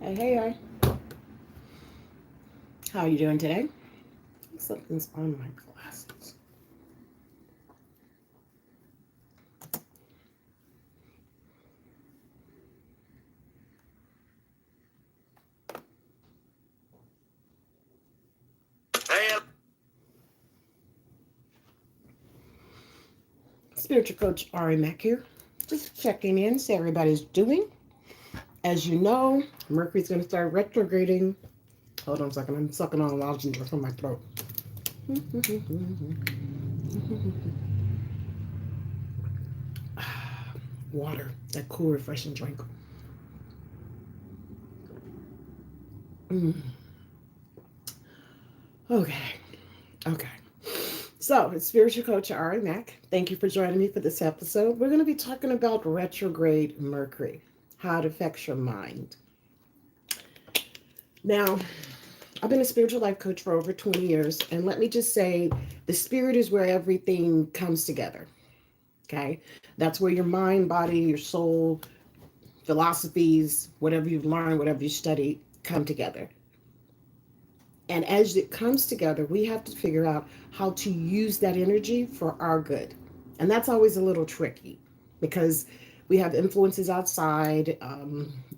Hey. How are you doing today? Something's on my glasses. Spiritual Coach Ari Mack here. Just checking in, see how everybody's doing. As you know, Mercury's going to start retrograding. Hold on a second, I'm sucking on a lozenge from my throat. Water, that cool, refreshing drink. Mm. Okay, okay. So, it's Spiritual Coach Ari Mack. Thank you for joining me for this episode. We're going to be talking about retrograde Mercury, how it affects your mind. Now, I've been a spiritual life coach for over 20 years, and let me just say the spirit is where everything comes together. Okay? That's where your mind, body, your soul, philosophies, whatever you've learned, whatever you study, come together. And as it comes together, we have to figure out how to use that energy for our good. And that's always a little tricky because we have influences outside.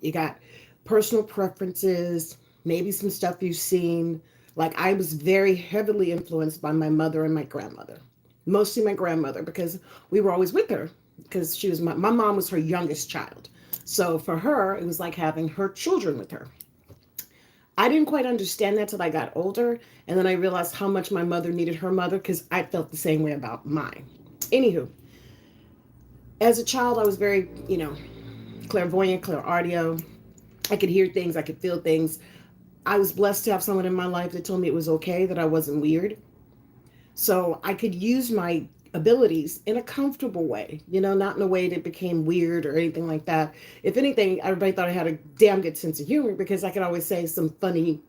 You got personal preferences, maybe some stuff you've seen. Like I was very heavily influenced by my mother and my grandmother, mostly my grandmother because we were always with her because she was my mom was her youngest child. So for her, it was like having her children with her. I didn't quite understand that till I got older, and then I realized how much my mother needed her mother because I felt the same way about mine. Anywho, as a child, I was very, clairvoyant, clairaudio. I could hear things, I could feel things. I was blessed to have someone in my life that told me it was okay, that I wasn't weird. So I could use my abilities in a comfortable way, not in a way that became weird or anything like that. If anything, everybody thought I had a damn good sense of humor because I could always say some funny,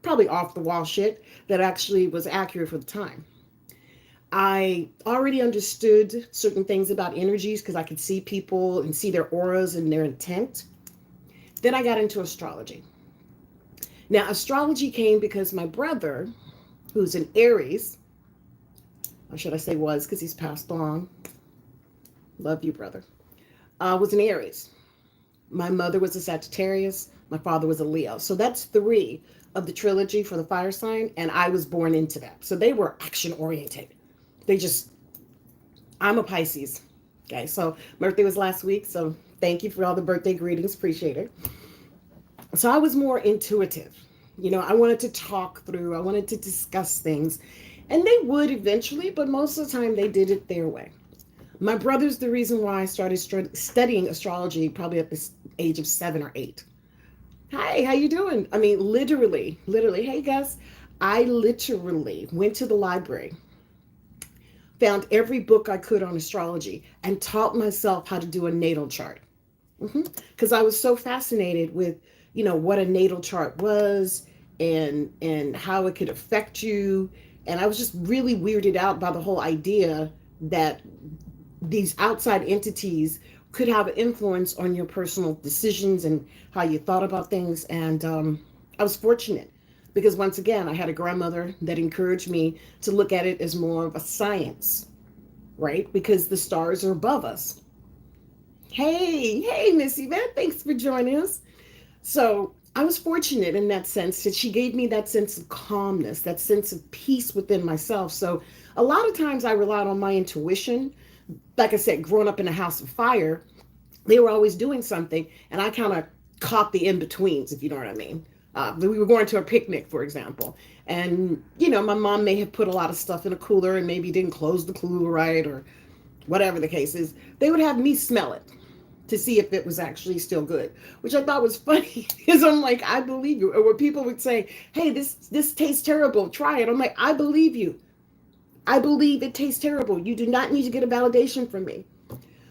probably off the wall shit that actually was accurate for the time. I already understood certain things about energies because I could see people and see their auras and their intent. Then I got into astrology. Now, astrology came because my brother, who's an Aries, or should I say was because he's passed on, love you, brother, was an Aries. My mother was a Sagittarius. My father was a Leo. So that's three of the trilogy for the fire sign, and I was born into that. So they were action oriented. They just, I'm a Pisces. Okay, so birthday was last week, so thank you for all the birthday greetings. Appreciate it. So I was more intuitive. I wanted to talk through, I wanted to discuss things, and they would eventually, but most of the time they did it their way. My brother's the reason why I started studying astrology probably at the age of 7 or 8. Hi, how you doing? I mean, literally. Hey, guys, I literally went to the library, found every book I could on astrology, and taught myself how to do a natal chart. Because I was so fascinated with, what a natal chart was and how it could affect you. And I was just really weirded out by the whole idea that these outside entities could have an influence on your personal decisions and how you thought about things. And I was fortunate because once again, I had a grandmother that encouraged me to look at it as more of a science, right? Because the stars are above us. Hey, Miss Yvette, thanks for joining us. So I was fortunate in that sense that she gave me that sense of calmness, that sense of peace within myself. So a lot of times I relied on my intuition. Like I said, growing up in a house of fire, they were always doing something, and I kind of caught the in betweens, if you know what I mean. We were going to a picnic, for example, and my mom may have put a lot of stuff in a cooler and maybe didn't close the cooler right or whatever the case is. They would have me smell it to see if it was actually still good, which I thought was funny because I'm like, I believe you. Or where people would say, hey, this tastes terrible, try it. I'm like, I believe you. I believe it tastes terrible. You do not need to get a validation from me.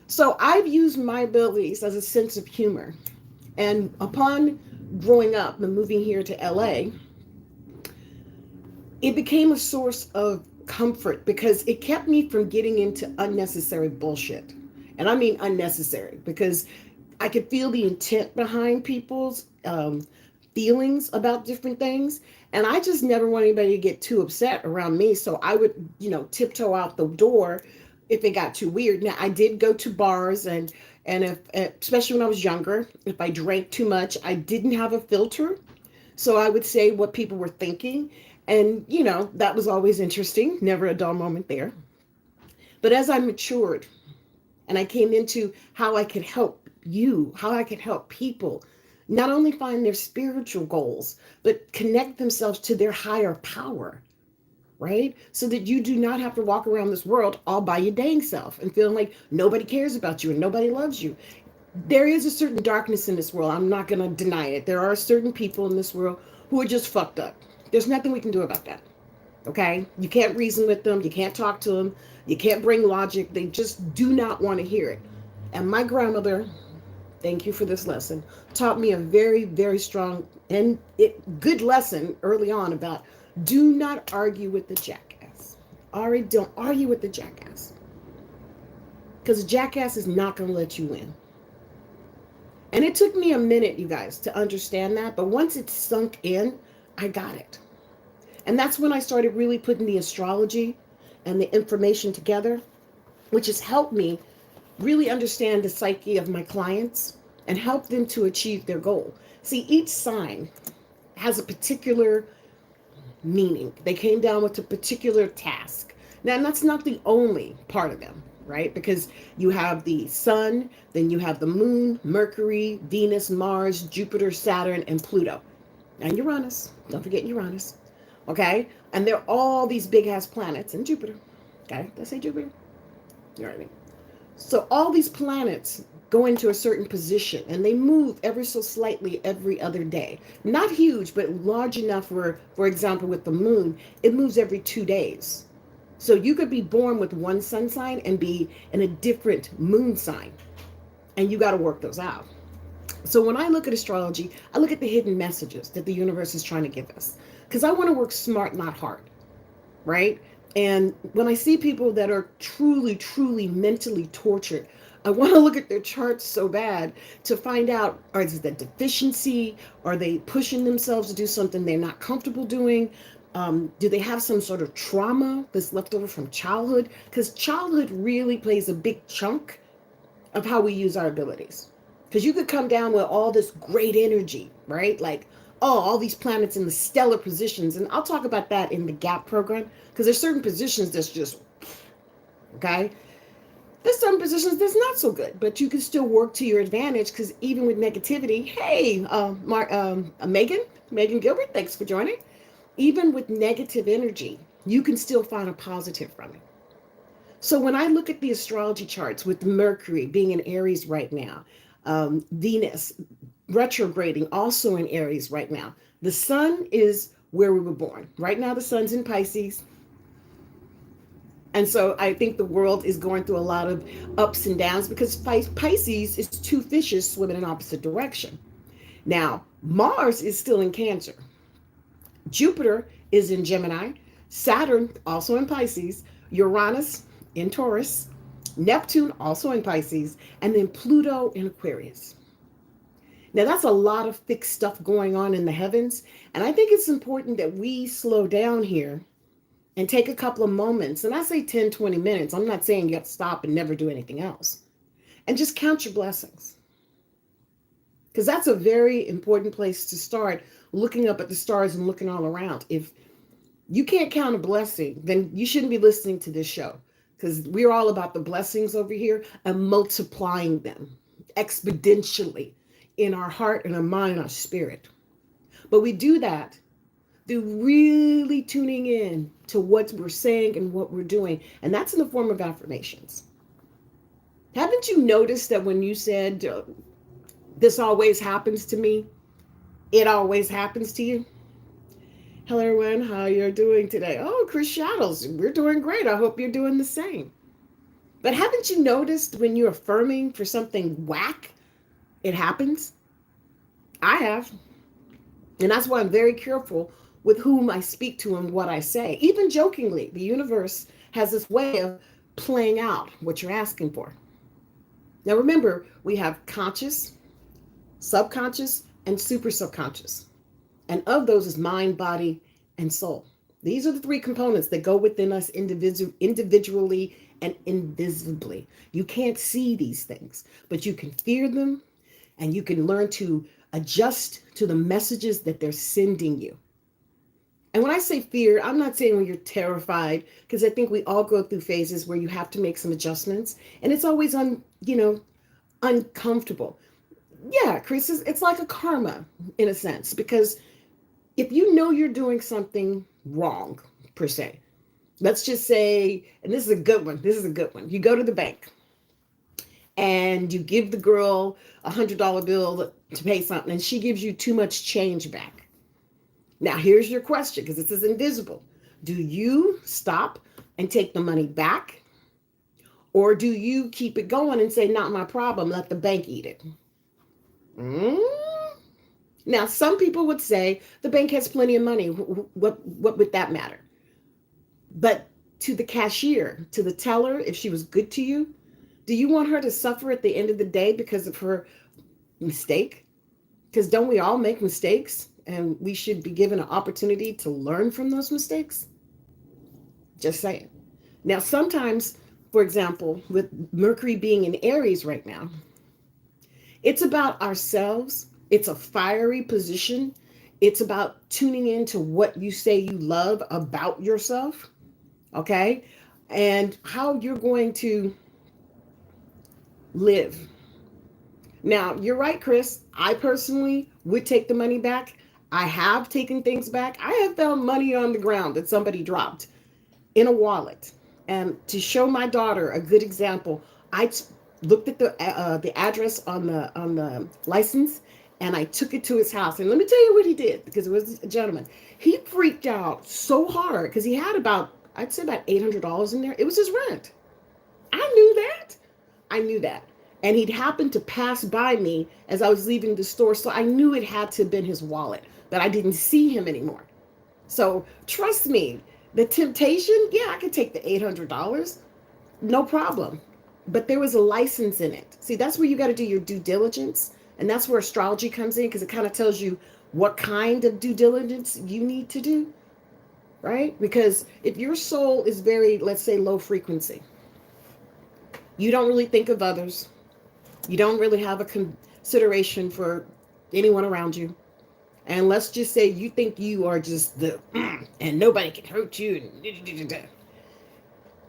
So I've used my abilities as a sense of humor. And upon growing up and moving here to LA, it became a source of comfort because it kept me from getting into unnecessary bullshit. And I mean unnecessary because I could feel the intent behind people's feelings about different things. And I just never want anybody to get too upset around me. So I would, tiptoe out the door if it got too weird. Now I did go to bars, and if especially when I was younger, if I drank too much, I didn't have a filter. So I would say what people were thinking. And, that was always interesting. Never a dull moment there. But as I matured and I came into how I could help you, how I could help people not only find their spiritual goals, but connect themselves to their higher power, right? So that you do not have to walk around this world all by your dang self and feeling like nobody cares about you and nobody loves you. There is a certain darkness in this world. I'm not going to deny it. There are certain people in this world who are just fucked up. There's nothing we can do about that. Okay? You can't reason with them. You can't talk to them. You can't bring logic. They just do not want to hear it. And my grandmother, thank you for this lesson, taught me a very, very strong and good lesson early on about do not argue with the jackass. Ari, don't argue with the jackass. Because the jackass is not going to let you win. And it took me a minute, you guys, to understand that. But once it sunk in, I got it. And that's when I started really putting the astrology and the information together, which has helped me really understand the psyche of my clients and help them to achieve their goal. See, each sign has a particular meaning. They came down with a particular task. Now, and that's not the only part of them, right? Because you have the sun, then you have the moon, Mercury, Venus, Mars, Jupiter, Saturn, and Pluto. And Uranus. Don't forget Uranus. Okay? And they're all these big ass planets, and Jupiter. Okay? Did I say Jupiter? You know what I mean? So all these planets go into a certain position and they move ever so slightly every other day. Not huge, but large enough where, for example, with the moon, it moves every 2 days. So you could be born with one sun sign and be in a different moon sign. And you got to work those out. So when I look at astrology, I look at the hidden messages that the universe is trying to give us. Because I want to work smart, not hard. Right? And when I see people that are truly, truly mentally tortured, I want to look at their charts so bad to find out, is it a deficiency? Are they pushing themselves to do something they're not comfortable doing? Do they have some sort of trauma that's left over from childhood? Because childhood really plays a big chunk of how we use our abilities. Because you could come down with all this great energy, right? Like, oh, all these planets in the stellar positions. And I'll talk about that in the GAP program. Because there's certain positions that's just, okay? There's some positions that's not so good. But you can still work to your advantage. Because even with negativity, hey, Megan Gilbert, thanks for joining. Even with negative energy, you can still find a positive from it. So when I look at the astrology charts with Mercury being in Aries right now, Venus retrograding also in Aries right now, the sun is where we were born. Right now, the sun's in Pisces. And so I think the world is going through a lot of ups and downs because Pisces is two fishes swimming in opposite direction. Now, Mars is still in Cancer. Jupiter is in Gemini. Saturn also in Pisces. Uranus in Taurus. Neptune also in Pisces. And then Pluto in Aquarius. Now, that's a lot of thick stuff going on in the heavens. And I think it's important that we slow down here and take a couple of moments. And I say 10, 20 minutes. I'm not saying you have to stop and never do anything else. And just count your blessings. Because that's a very important place to start, looking up at the stars and looking all around. If you can't count a blessing, then you shouldn't be listening to this show. Because we're all about the blessings over here and multiplying them exponentially in our heart and our mind and our spirit. But we do that through really tuning in to what we're saying and what we're doing. And that's in the form of affirmations. Haven't you noticed that when you said, this always happens to me, it always happens to you? Hello, everyone. How you're doing today? Oh, Chris Shadows. We're doing great. I hope you're doing the same. But haven't you noticed when you're affirming for something whack, it happens? I have. And that's why I'm very careful with whom I speak to and what I say. Even jokingly, the universe has this way of playing out what you're asking for. Now remember, we have conscious, subconscious, and super subconscious. And of those is mind, body, and soul. These are the three components that go within us individually and invisibly. You can't see these things, but you can fear them and you can learn to adjust to the messages that they're sending you. And when I say fear, I'm not saying when you're terrified, because I think we all go through phases where you have to make some adjustments, and it's always uncomfortable. Yeah, Chris, it's like a karma in a sense, because if you know you're doing something wrong, per se, let's just say, and this is a good one. This is a good one. You go to the bank and you give the girl $100 bill to pay something, and she gives you too much change back. Now, here's your question, because this is invisible. Do you stop and take the money back? Or do you keep it going and say, not my problem, let the bank eat it? Mm? Now, some people would say the bank has plenty of money. What would that matter? But to the cashier, to the teller, if she was good to you, do you want her to suffer at the end of the day because of her mistake? Because don't we all make mistakes? And we should be given an opportunity to learn from those mistakes? Just saying. Now, sometimes, for example, with Mercury being in Aries right now, it's about ourselves. It's a fiery position. It's about tuning into what you say you love about yourself, okay? And how you're going to live. Now, you're right, Chris. I personally would take the money back. I have taken things back. I have found money on the ground that somebody dropped in a wallet. And to show my daughter a good example, I looked at the address on the license, and I took it to his house. And let me tell you what he did, because it was a gentleman. He freaked out so hard because he had I'd say about $800 in there. It was his rent. I knew that. I knew that. And he'd happened to pass by me as I was leaving the store. So I knew it had to have been his wallet, but I didn't see him anymore. So trust me, the temptation, yeah, I could take the $800, no problem. But there was a license in it. See, that's where you got to do your due diligence. And that's where astrology comes in, because it kind of tells you what kind of due diligence you need to do, right? Because if your soul is very, let's say, low frequency, you don't really think of others. You don't really have a consideration for anyone around you. And let's just say you think you are just and nobody can hurt you.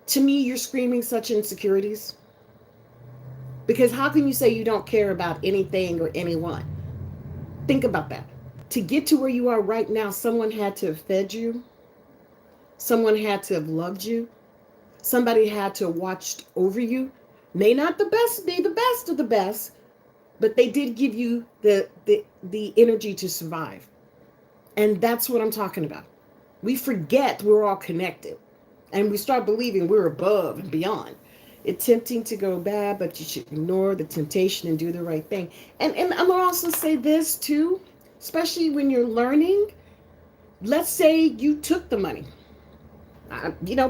To me, you're screaming such insecurities. Because how can you say you don't care about anything or anyone? Think about that. To get to where you are right now, someone had to have fed you. Someone had to have loved you. Somebody had to have watched over you. May not be the best of the best, but they did give you the energy to survive. And that's what I'm talking about. We forget we're all connected, and we start believing we're above and beyond. It's tempting to go bad, but you should ignore the temptation and do the right thing. And I'm gonna also say this too, especially when you're learning. Let's say you took the money.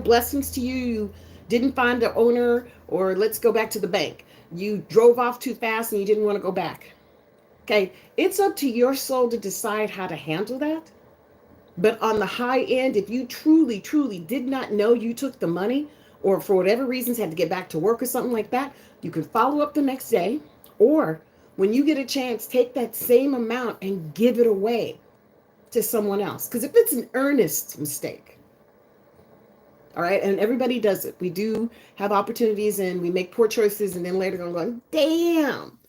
Blessings to you. You didn't find the owner, or let's go back to the bank. You drove off too fast and you didn't want to go back. Okay, it's up to your soul to decide how to handle that. But on the high end, if you truly, truly did not know you took the money, or for whatever reasons had to get back to work or something like that, you can follow up the next day. Or when you get a chance, take that same amount and give it away to someone else. Because if it's an earnest mistake, all right, and everybody does it. We do have opportunities and we make poor choices, and then later on going, damn,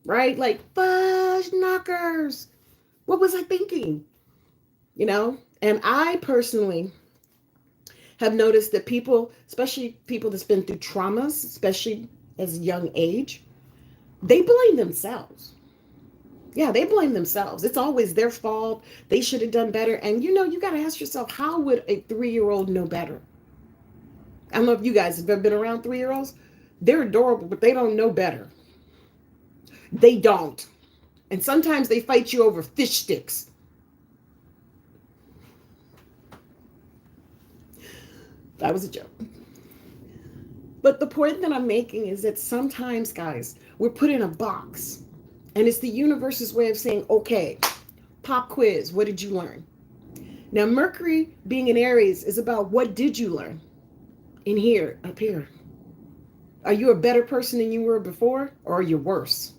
right? Like, fudge knockers. What was I thinking? And I personally have noticed that people, especially people that's been through traumas, especially as a young age, they blame themselves. Yeah, they blame themselves. It's always their fault. They should have done better. And you got to ask yourself, how would a 3-year-old know better? I don't know if you guys have ever been around 3-year-olds. They're adorable, but they don't know better. They don't. And sometimes they fight you over fish sticks. That was a joke. But the point that I'm making is that sometimes, guys, we're put in a box. And it's the universe's way of saying, okay, Pop quiz. What did you learn? Now, Mercury being in Aries is about what did you learn? In here, up here. Are you a better person than you were before, or are you worse?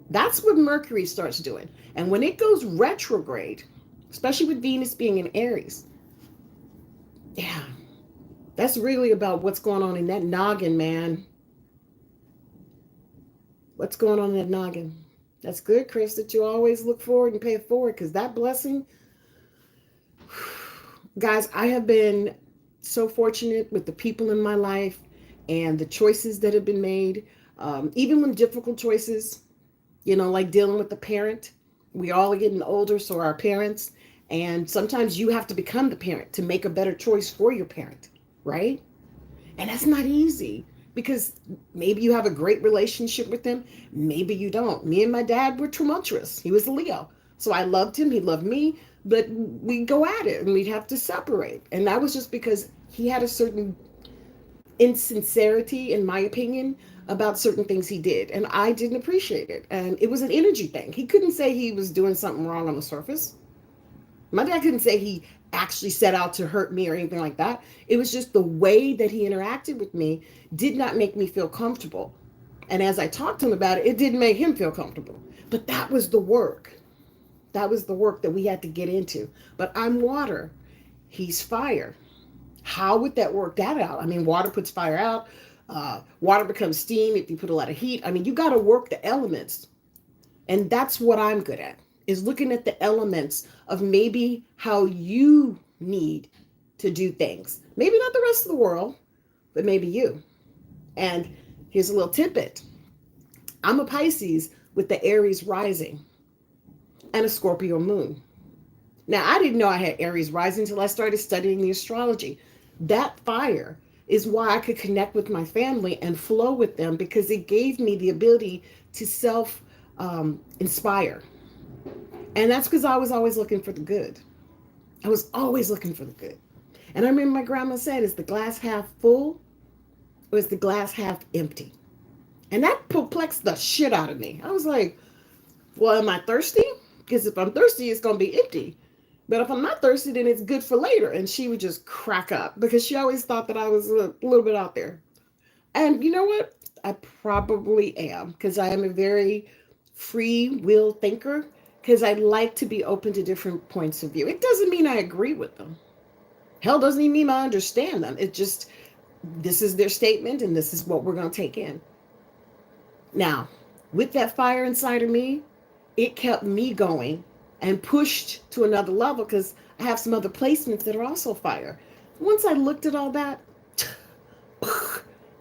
That's what Mercury starts doing. And when it goes retrograde, especially with Venus being in Aries, yeah, that's really about what's going on in that noggin, man. What's going on in that noggin? That's good, Chris, that you always look forward and pay it forward, because that blessing, guys, I have been so fortunate with the people in my life and the choices that have been made. Even when difficult choices, like dealing with the parent. We all are getting older, so our parents. And sometimes you have to become the parent to make a better choice for your parent, right? And that's not easy, because maybe you have a great relationship with them. Maybe you don't. Me and my dad were tumultuous. He was a Leo. So I loved him. He loved me. But we'd go at it and we'd have to separate. And that was just because he had a certain insincerity, in my opinion, about certain things he did. And I didn't appreciate it. And it was an energy thing. He couldn't say he was doing something wrong on the surface. My dad couldn't say he actually set out to hurt me or anything like that. It was just the way that he interacted with me did not make me feel comfortable. And as I talked to him about it, it didn't make him feel comfortable. But that was the work. That was the work that we had to get into. But I'm water. He's fire. How would that work that out? I mean, water puts fire out. Water becomes steam if you put a lot of heat. I mean, you got to work the elements. And that's what I'm good at, is looking at the elements of maybe how you need to do things. Maybe not the rest of the world, but maybe you. And here's a little tidbit. I'm a Pisces with the Aries rising and a Scorpio moon. Now, I didn't know I had Aries rising until I started studying the astrology. That fire is why I could connect with my family and flow with them, because it gave me the ability to self inspire. And that's because I was always looking for the good. I was always looking for the good. And I remember my grandma said, is the glass half full or is the glass half empty? And that perplexed the shit out of me. I was like, well, am I thirsty? Because if I'm thirsty, it's going to be empty. But if I'm not thirsty, then it's good for later. And she would just crack up because she always thought that I was a little bit out there. And you know what? I probably am, because I am a very free will thinker, because I like to be open to different points of view. It doesn't mean I agree with them. Hell, doesn't even mean I understand them. It just, this is their statement and this is what we're going to take in. Now, with that fire inside of me, it kept me going and pushed to another level, because I have some other placements that are also fire. Once I looked at all that,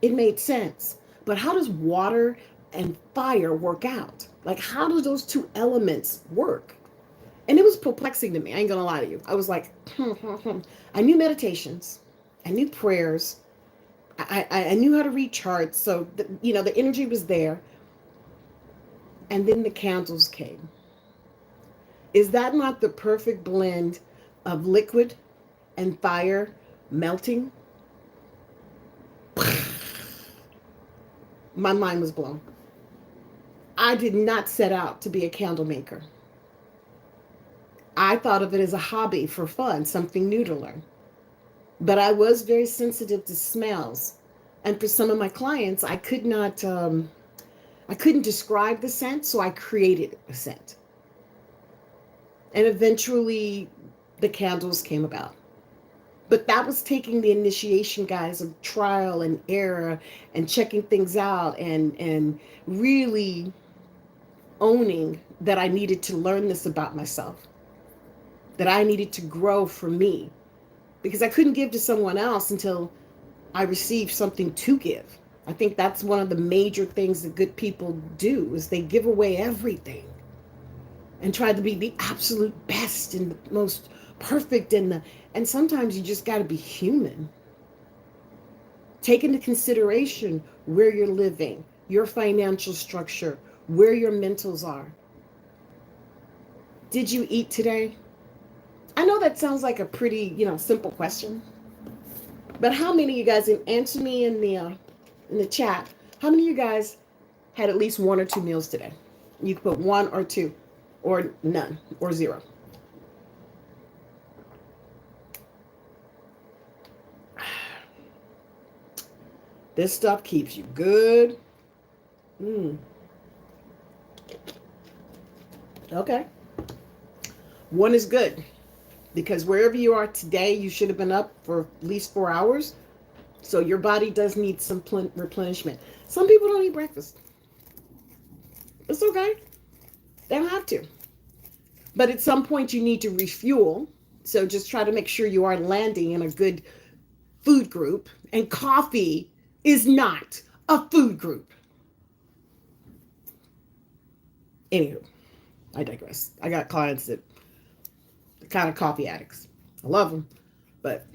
it made sense. But how does water and fire work out? Like, how do those two elements work? And it was perplexing to me. I ain't gonna lie to you. I was like, I knew meditations, I knew prayers, I knew how to read charts. So the energy was there. And then the candles came. Is that not the perfect blend of liquid and fire melting? My mind was blown. I did not set out to be a candle maker. I thought of it as a hobby for fun, something new to learn. But I was very sensitive to smells. And for some of my clients, I couldn't describe the scent, so I created a scent. And eventually the candles came about. But that was taking the initiation, guys, of trial and error and checking things out and really owning that I needed to learn this about myself, that I needed to grow for me, because I couldn't give to someone else until I received something to give. I think that's one of the major things that good people do, is they give away everything and try to be the absolute best and the most perfect, and sometimes you just got to be human. Take into consideration where you're living, your financial structure, where your mentals are. Did you eat today? I know that sounds like a pretty, simple question. But how many of you guys, and answer me in the chat, how many of you guys had at least one or two meals today? You can put one or two, or none, or zero. This stuff keeps you good. Mm, okay. One is good because wherever you are today, you should have been up for at least 4 hours. So your body does need some replenishment. Some people don't eat breakfast. It's okay. They don't have to. But at some point, you need to refuel. So just try to make sure you are landing in a good food group. And coffee is not a food group. Anywho, I digress. I got clients that are kind of coffee addicts. I love them. But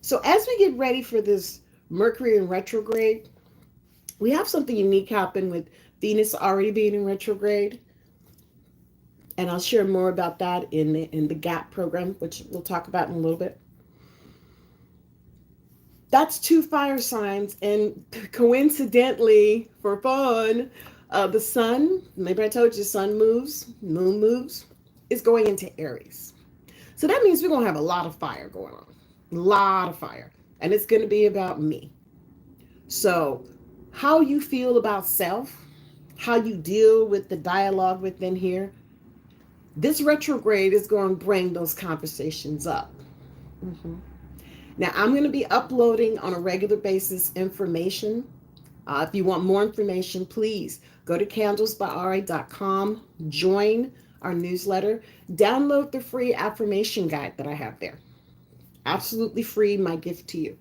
so as we get ready for this Mercury in retrograde, we have something unique happen with Venus already being in retrograde. And I'll share more about that in the GAP program, which we'll talk about in a little bit. That's two fire signs, and coincidentally, for fun, the sun, maybe I told you, sun moves, moon moves, is going into Aries. So that means we're going to have a lot of fire going on. A lot of fire. And it's going to be about me. So, how you feel about self, how you deal with the dialogue within here, this retrograde is going to bring those conversations up. Mm-hmm. Now, I'm going to be uploading on a regular basis information. If you want more information, please go to candlesbyra.com, join our newsletter, download the free affirmation guide that I have there. Absolutely free, my gift to you.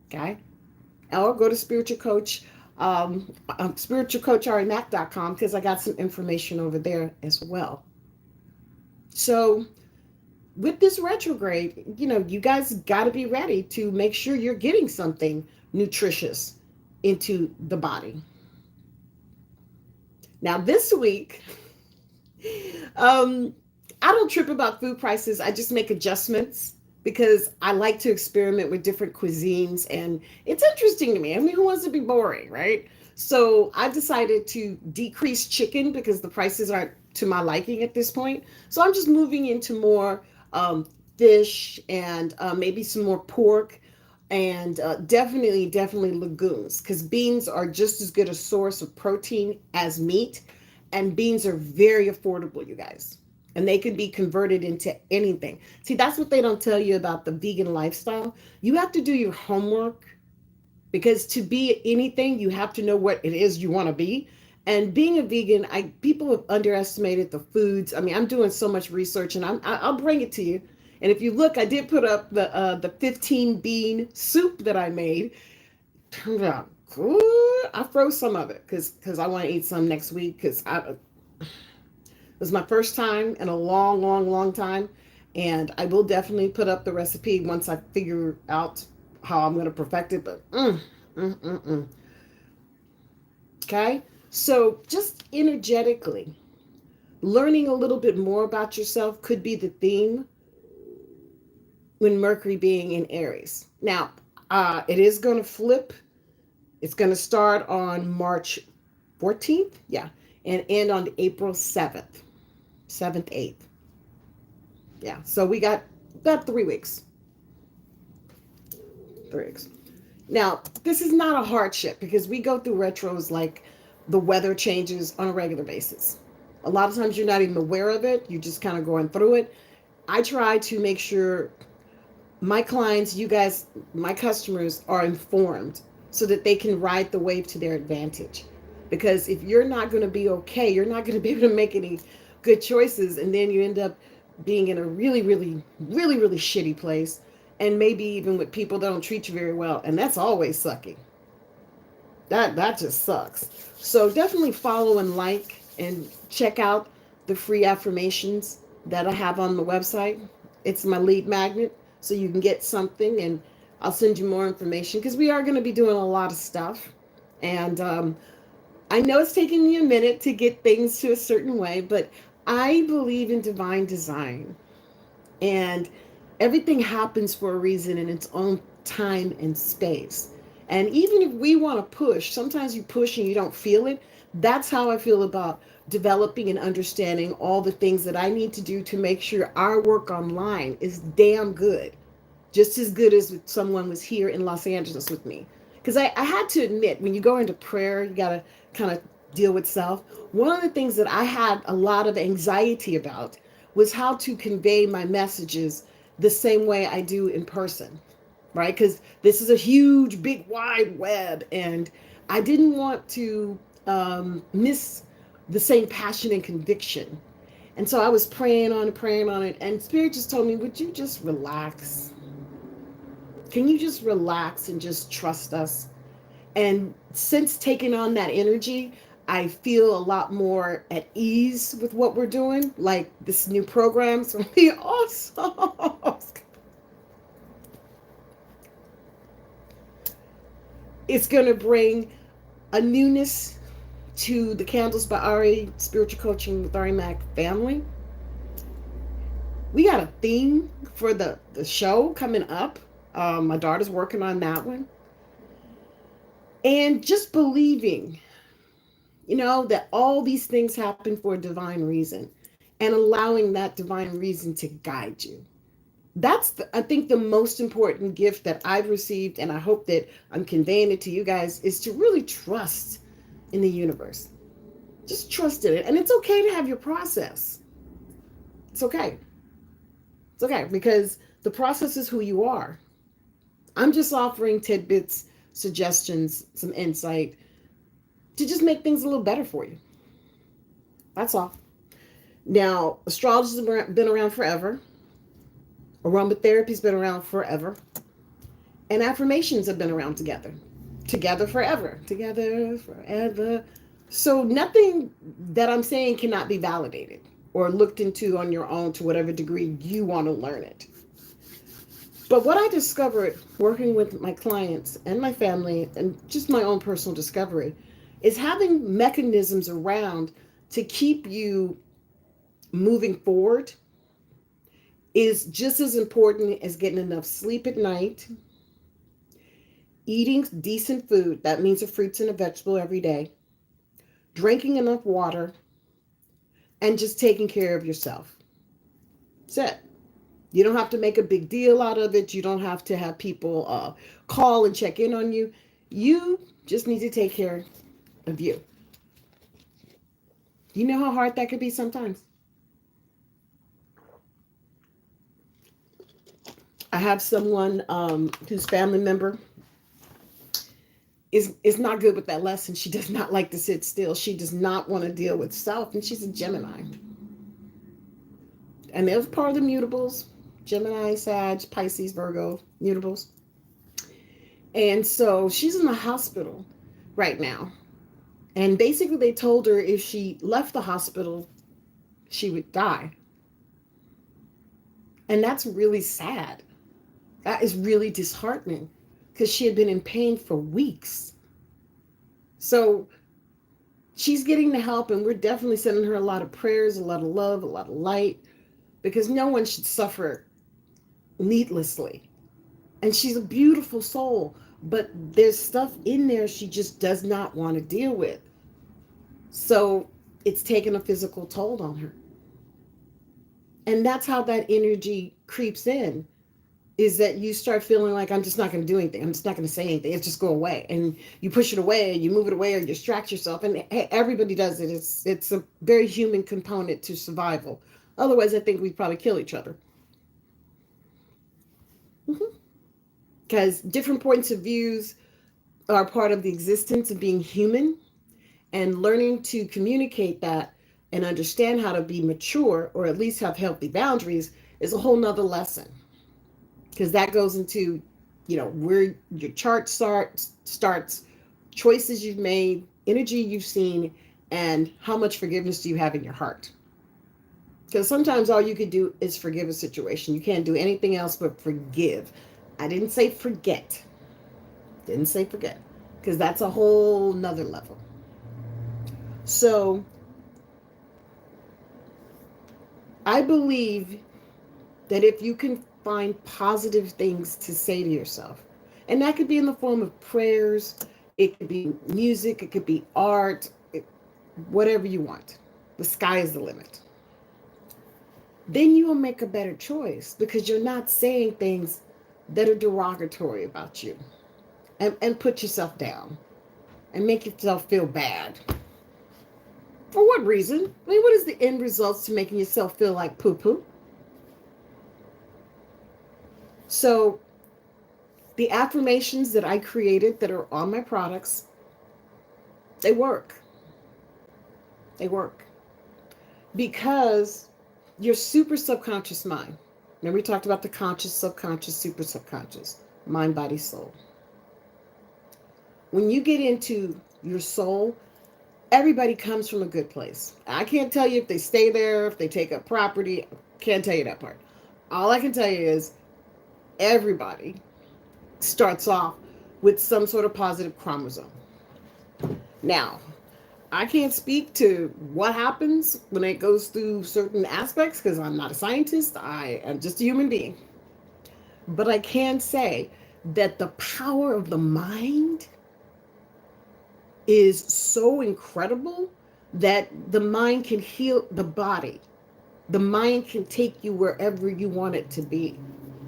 Okay? Or go to spiritualcoacharimac.com because I got some information over there as well. So, with this retrograde, you guys got to be ready to make sure you're getting something nutritious into the body. Now, this week, I don't trip about food prices. I just make adjustments because I like to experiment with different cuisines, and it's interesting to me. I mean, who wants to be boring, right? So I decided to decrease chicken because the prices aren't to my liking at this point. So I'm just moving into more fish and maybe some more pork and definitely legumes because beans are just as good a source of protein as meat, and beans are very affordable, you guys, and they can be converted into anything. See, that's what they don't tell you about the vegan lifestyle. You have to do your homework because to be anything, you have to know what it is you want to be. And being a vegan, people have underestimated the foods. I mean, I'm doing so much research, and I'll bring it to you. And if you look, I did put up the 15 bean soup that I made. Turned out good. I froze some of it because I want to eat some next week because it was my first time in a long time, and I will definitely put up the recipe once I figure out how I'm going to perfect it. But okay, so just energetically learning a little bit more about yourself could be the theme when Mercury being in Aries. Now, it is going to flip. It's going to start on March 14th, yeah, and end on April 7th, 8th. Yeah, so we got about 3 weeks. 3 weeks. Now, this is not a hardship because we go through retros like the weather changes on a regular basis. A lot of times you're not even aware of it. You're just kind of going through it. I try to make sure my clients, you guys, my customers are informed so that they can ride the wave to their advantage. Because if you're not going to be okay, you're not going to be able to make any good choices. And then you end up being in a really shitty place. And maybe even with people that don't treat you very well. And that's always sucky. That just sucks. So definitely follow and like and check out the free affirmations that I have on the website. It's my lead magnet, so you can get something, and I'll send you more information because we are going to be doing a lot of stuff. And I know it's taking me a minute to get things to a certain way, but I believe in divine design. And everything happens for a reason in its own time and space. And even if we want to push, sometimes you push and you don't feel it. That's how I feel about developing and understanding all the things that I need to do to make sure our work online is damn good. just as good as if someone was here in Los Angeles with me. Because I had to admit, when you go into prayer, you got to kind of deal with self. One of the things that I had a lot of anxiety about was how to convey my messages the same way I do in person, right? Because this is a huge, big, wide web, and I didn't want to miss the same passion and conviction. And so I was praying on it, and Spirit just told me, would you just relax? Can you just relax and just trust us? And since taking on that energy, I feel a lot more at ease with what we're doing. Like this new program's gonna be awesome. It's gonna bring a newness to the Candles by Ari Spiritual Coaching with Ari Mac family. We got a theme for the show coming up. My daughter's working on that one. And just believing, that all these things happen for a divine reason and allowing that divine reason to guide you. That's, I think, the most important gift that I've received, and I hope that I'm conveying it to you guys, is to really trust in the universe. Just trust in it. And it's okay to have your process. It's okay. It's okay, because the process is who you are. I'm just offering tidbits, suggestions, some insight to just make things a little better for you. That's all. Now, astrology's been around forever. Aromatherapy's been around forever. And affirmations have been around together. Together forever. Together forever. So nothing that I'm saying cannot be validated or looked into on your own to whatever degree you want to learn it. But what I discovered working with my clients and my family and just my own personal discovery is having mechanisms around to keep you moving forward is just as important as getting enough sleep at night, eating decent food, that means a fruits and a vegetable every day, drinking enough water, and just taking care of yourself. That's it. You don't have to make a big deal out of it. You don't have to have people call and check in on you. You just need to take care of you. You know how hard that could be sometimes? I have someone whose family member is not good with that lesson. She does not like to sit still. She does not want to deal with self, and she's a Gemini. And they're part of the mutables. Gemini, Sag, Pisces, Virgo, mutables. And so she's in the hospital right now. And basically they told her if she left the hospital, she would die. And that's really sad. That is really disheartening because she had been in pain for weeks. So she's getting the help, and we're definitely sending her a lot of prayers, a lot of love, a lot of light, because no one should suffer needlessly. And she's a beautiful soul, but there's stuff in there she just does not want to deal with. So it's taken a physical toll on her. And that's how that energy creeps in, is that you start feeling like, I'm just not going to do anything. I'm just not going to say anything. It's just go away. And you push it away, you move it away, or you distract yourself. And hey, everybody does it. It's a very human component to survival. Otherwise, I think we'd probably kill each other. Because different points of views are part of the existence of being human, and learning to communicate that and understand how to be mature, or at least have healthy boundaries, is a whole nother lesson. Because that goes into, where your chart starts, choices you've made, energy you've seen, and how much forgiveness do you have in your heart. Because sometimes all you can do is forgive a situation. You can't do anything else but forgive. I didn't say forget. Didn't say forget. Because that's a whole nother level. So I believe that if you can find positive things to say to yourself, and that could be in the form of prayers, it could be music, it could be art, whatever you want. The sky is the limit. Then you will make a better choice, because you're not saying things that are derogatory about you, and put yourself down and make yourself feel bad. For what reason? I mean, what is the end results to making yourself feel like poo poo? So, the affirmations that I created that are on my products, they work. They work because your super subconscious mind. Remember, we talked about the conscious, subconscious, super subconscious, mind, body, soul. When you get into your soul, everybody comes from a good place. I can't tell you if they stay there, if they take up property. Can't tell you that part. All I can tell you is everybody starts off with some sort of positive chromosome. Now, I can't speak to what happens when it goes through certain aspects because I'm not a scientist. I am just a human being. But I can say that the power of the mind is so incredible that the mind can heal the body. The mind can take you wherever you want it to be.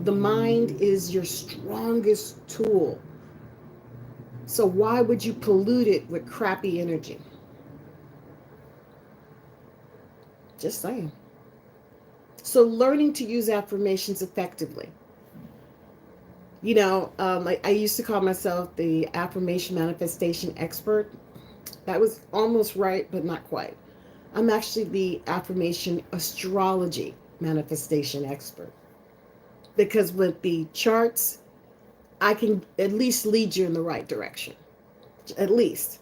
The mind is your strongest tool. So why would you pollute it with crappy energy? Just saying. So learning to use affirmations effectively. I used to call myself the affirmation manifestation expert. That was almost right, but not quite. I'm actually the affirmation astrology manifestation expert. Because with the charts, I can at least lead you in the right direction. At least.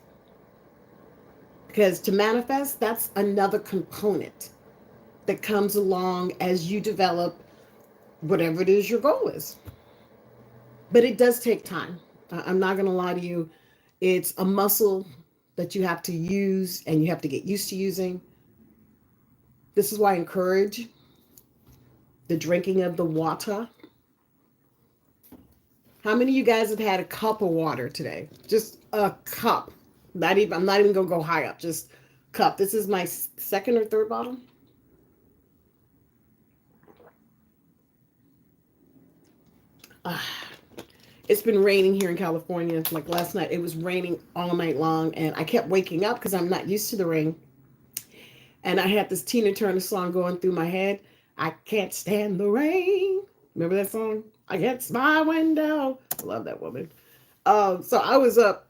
Because to manifest, that's another component that comes along as you develop whatever it is your goal is. But it does take time. I'm not going to lie to you. It's a muscle that you have to use and you have to get used to using. This is why I encourage the drinking of the water. How many of you guys have had a cup of water today? Just a cup. I'm not even going to go high up. Just cup. This is my second or third bottle. It's been raining here in California. Like last night, it was raining all night long, and I kept waking up because I'm not used to the rain. And I had this Tina Turner song going through my head. I can't stand the rain. Remember that song? Against my window. I love that woman. So I was up.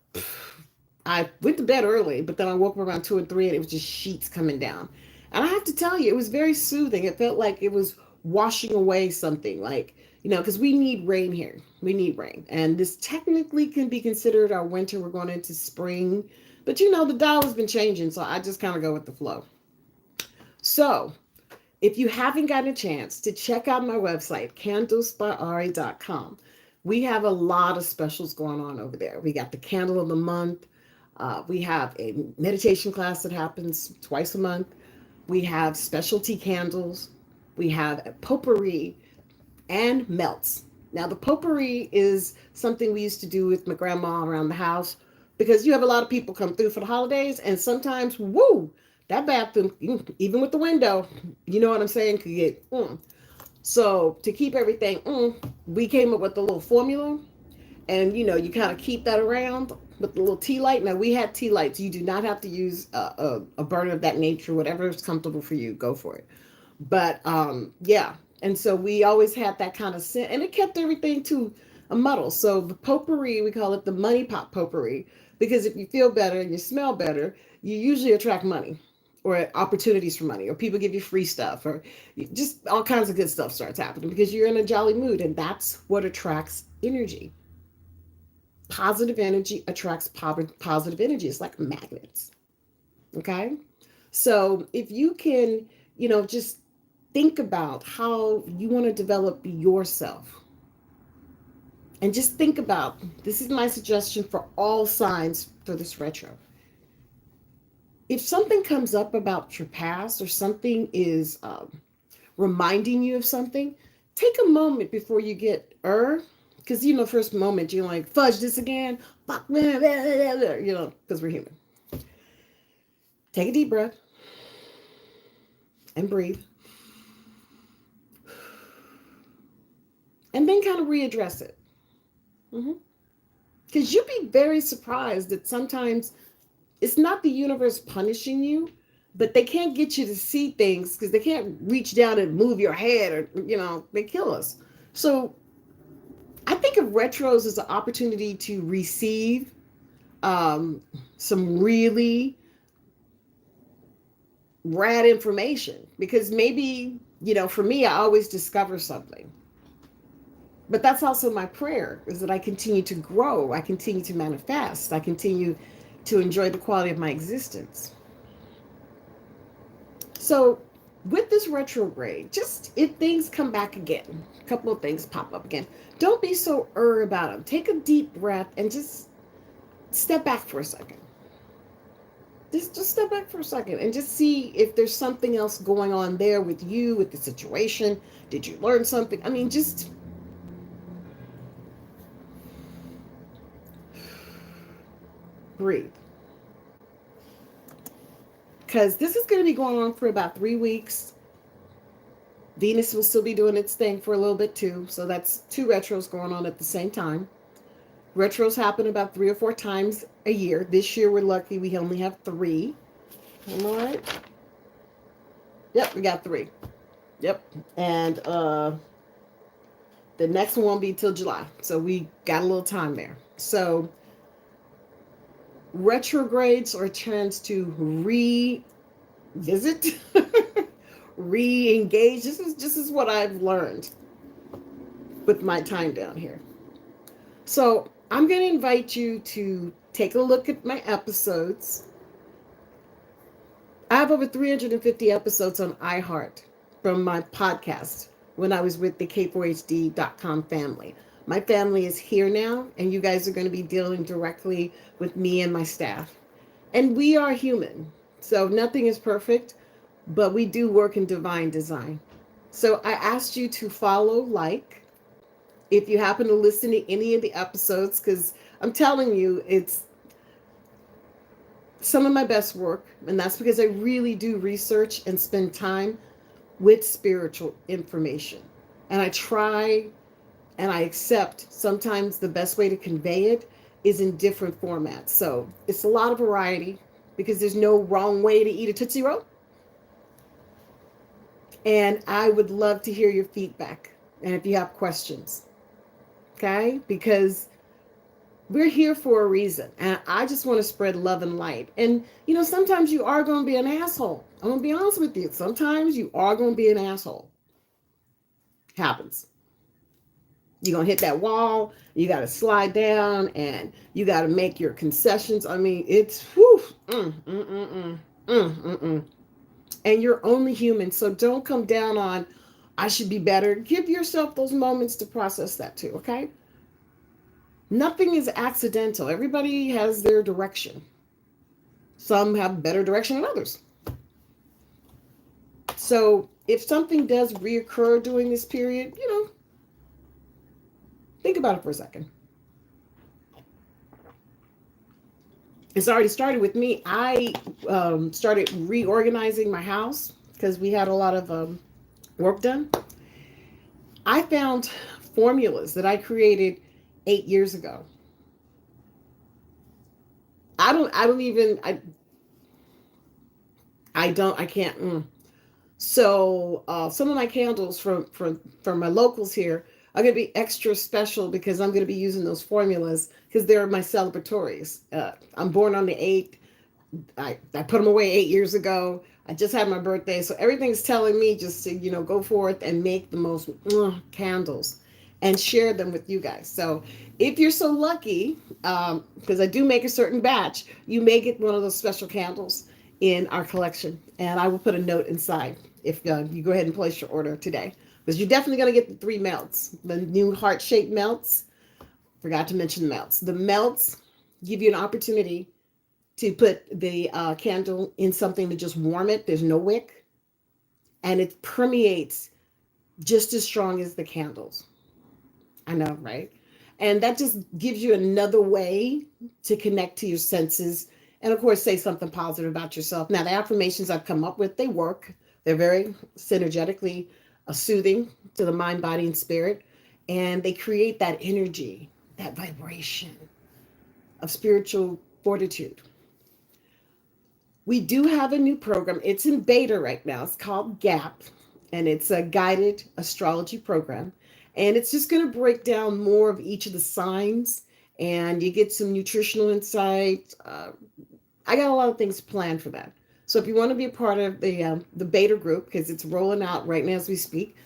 I went to bed early, but then I woke up around 2 and 3, and it was just sheets coming down. And I have to tell you, it was very soothing. It felt like it was washing away something. Like, because we need rain here. We need rain. And this technically can be considered our winter. We're going into spring. But, the dial has been changing, so I just kind of go with the flow. So, if you haven't gotten a chance to check out my website, candlesbyari.com, we have a lot of specials going on over there. We got the candle of the month. We have a meditation class that happens twice a month. We have specialty candles. We have a potpourri and melts. Now, the potpourri is something we used to do with my grandma around the house because you have a lot of people come through for the holidays, and sometimes, that bathroom, even with the window, you know what I'm saying, could get. So to keep everything, we came up with a little formula, and you kind of keep that around with the little tea light. Now, we had tea lights. You do not have to use a burner of that nature. Whatever is comfortable for you, go for it. But yeah, and so we always had that kind of scent, and it kept everything to a muddle. So the potpourri, we call it the money pot potpourri, because if you feel better and you smell better, you usually attract money or opportunities for money, or people give you free stuff, or just all kinds of good stuff starts happening because you're in a jolly mood, and that's what attracts energy. Positive energy attracts positive energy. It's like magnets. Okay? So if you can, just think about how you want to develop yourself. And just think about, this is my suggestion for all signs for this retro. If something comes up about your past or something is reminding you of something, take a moment before you get because first moment you're like, fudge this again, fuck, because we're human. Take a deep breath and breathe. and then kind of readdress it. Because you'd be very surprised that sometimes it's not the universe punishing you, but they can't get you to see things because they can't reach down and move your head, or they kill us. So I think of retros as an opportunity to receive some really rad information, because maybe, for me, I always discover something. But that's also my prayer, is that I continue to grow, I continue to manifest, I continue to enjoy the quality of my existence. So with this retrograde, just if things come back again, a couple of things pop up again, don't be so about them. Take a deep breath and just step back for a second. Just step back for a second and just see if there's something else going on there with you, with the situation. Did you learn something? I mean, just breathe. Because this is going to be going on for about 3 weeks. Venus will still be doing its thing for a little bit too. So that's 2 retros going on at the same time. Retros happen about 3 or 4 times a year. This year we're lucky we only have 3. All right. Yep, we got 3. Yep. And the next one won't be till July. So we got a little time there. So retrogrades are a chance to revisit, re-engage. This is what I've learned with my time down here. So I'm going to invite you to take a look at my episodes. I have over 350 episodes on iHeart from my podcast when I was with the K4HD.com family. My family is here now, and you guys are going to be dealing directly with me and my staff. And we are human, so nothing is perfect, but we do work in divine design. So I asked you to follow, if you happen to listen to any of the episodes, because I'm telling you, it's some of my best work, and that's because I really do research and spend time with spiritual information. And I try and I accept sometimes the best way to convey it is in different formats. So it's a lot of variety, because there's no wrong way to eat a Tootsie Roll. And I would love to hear your feedback and if you have questions. Okay? Because we're here for a reason. And I just want to spread love and light. And, sometimes you are going to be an asshole. I'm going to be honest with you. Sometimes you are going to be an asshole. Happens. You're going to hit that wall. You got to slide down and you got to make your concessions. I mean, it's and you're only human. So don't come down on, I should be better. Give yourself those moments to process that too. Okay. Nothing is accidental. Everybody has their direction. Some have better direction than others. So if something does reoccur during this period, think about it for a second. It's already started with me. I started reorganizing my house because we had a lot of work done. I found formulas that I created 8 years ago. I can't. So some of my candles from my locals here are going to be extra special because I'm going to be using those formulas because they're my celebratories. I'm born on the 8th. I put them away 8 years ago. I just had my birthday. So everything's telling me just to, go forth and make the most candles and share them with you guys. So if you're so lucky, because I do make a certain batch, you may get one of those special candles in our collection. And I will put a note inside if you go ahead and place your order today. Because you're definitely going to get the 3 melts. The new heart-shaped melts. Forgot to mention the melts. The melts give you an opportunity to put the candle in something to just warm it. There's no wick. And it permeates just as strong as the candles. I know, right? And that just gives you another way to connect to your senses. And of course, say something positive about yourself. Now, the affirmations I've come up with, they work. They're very synergetically soothing to the mind, body, and spirit. and they create that energy, that vibration of spiritual fortitude. We do have a new program. It's in beta right now. It's called GAP, and it's a guided astrology program. And it's just going to break down more of each of the signs, and you get some nutritional insight. I got a lot of things planned for that. So if you want to be a part of the beta group, because it's rolling out right now as we speak,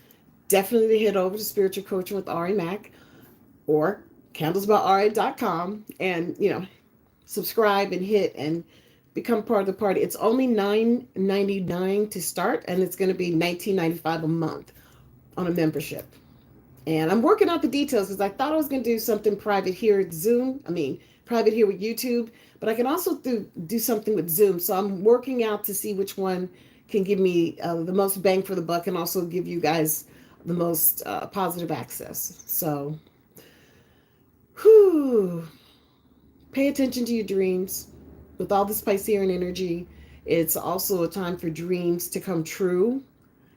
definitely head over to Spiritual Coaching with Ari Mack or candlesbyari.com and subscribe and hit and become part of the party. It's only $9.99 to start, and it's going to be $19.95 a month on a membership. And I'm working out the details because I thought I was going to do something private here at Zoom. I mean, private here with YouTube, but I can also do something with Zoom. So I'm working out to see which one can give me the most bang for the buck and also give you guys the most positive access. So, whew, pay attention to your dreams. With all this Piscean energy, it's also a time for dreams to come true.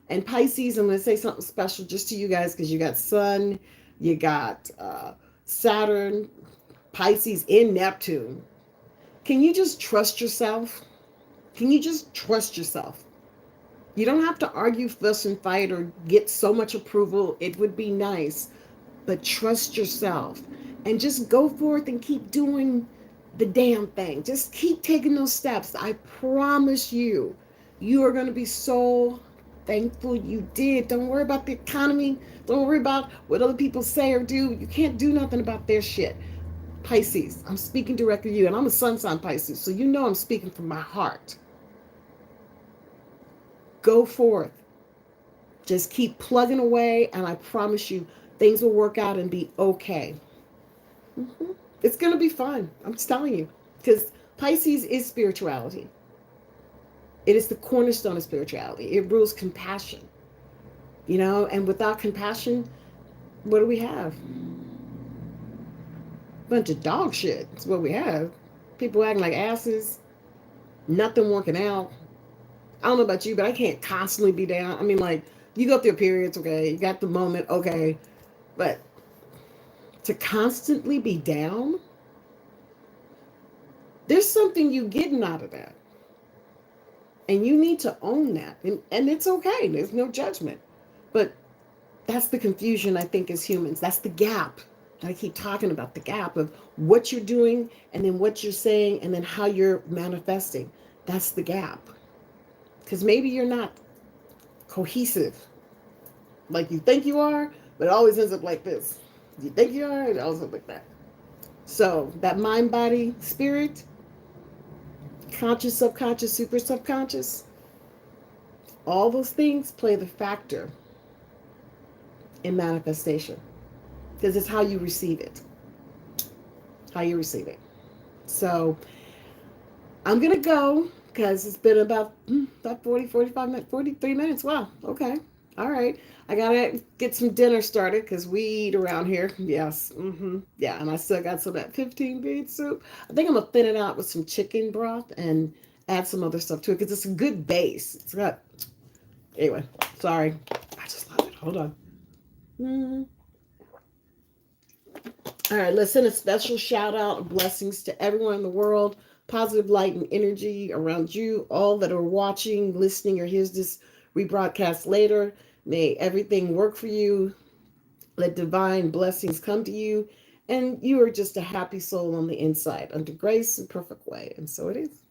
And Pisces, I'm going to say something special just to you guys because you got Sun, you got Saturn, Pisces in Neptune. Can you just trust yourself? Can you just trust yourself? You don't have to argue, fuss, and fight or get so much approval. It would be nice, but trust yourself and just go forth and keep doing the damn thing. Just keep taking those steps. I promise you, you are going to be so thankful you did. Don't worry about the economy. Don't worry about what other people say or do. You can't do nothing about their shit. Pisces, I'm speaking directly to you, and I'm a sun sign Pisces, so you know I'm speaking from my heart. Go forth. Just keep plugging away, and I promise you, things will work out and be okay. Mm-hmm. It's going to be fun. I'm just telling you. Because Pisces is spirituality. It is the cornerstone of spirituality. It rules compassion. And without compassion, what do we have? Bunch of dog shit. That's what we have. People acting like asses. Nothing working out. I don't know about you, but I can't constantly be down. I mean, like, you go through periods, okay, you got the moment, okay, but to constantly be down, there's something you getting out of that. And you need to own that. And it's okay. There's no judgment. But that's the confusion, I think, as humans. That's the gap. I keep talking about the gap of what you're doing and then what you're saying and then how you're manifesting. That's the gap. Because maybe you're not cohesive like you think you are, but it always ends up like this. You think you are, it always ends up like that. So that mind, body, spirit, conscious, subconscious, super subconscious, all those things play the factor in manifestation because it's how you receive it. How you receive it. So I'm going to go because it's been about 40, 45 minutes, 43 minutes. Wow. Okay. All right. I got to get some dinner started because we eat around here. Yes. Yeah. And I still got some of that 15 bean soup. I think I'm going to thin it out with some chicken broth and add some other stuff to it because it's a good base. It's got, anyway, sorry. I just love it. Hold on. All right. Let's send a special shout out of blessings to everyone in the world. Positive light and energy around you, all that are watching, listening, or hears this rebroadcast later. May everything work for you. Let divine blessings come to you. And you are just a happy soul on the inside, under grace and perfect way. And so it is.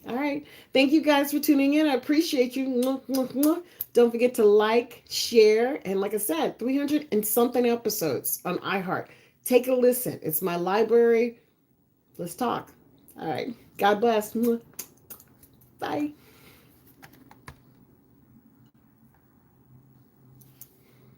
All right. Thank you guys for tuning in. I appreciate you. Don't forget to like, share, and like I said, 300 and something episodes on iHeart. Take a listen. It's my library. Let's talk. All right. God bless. Bye.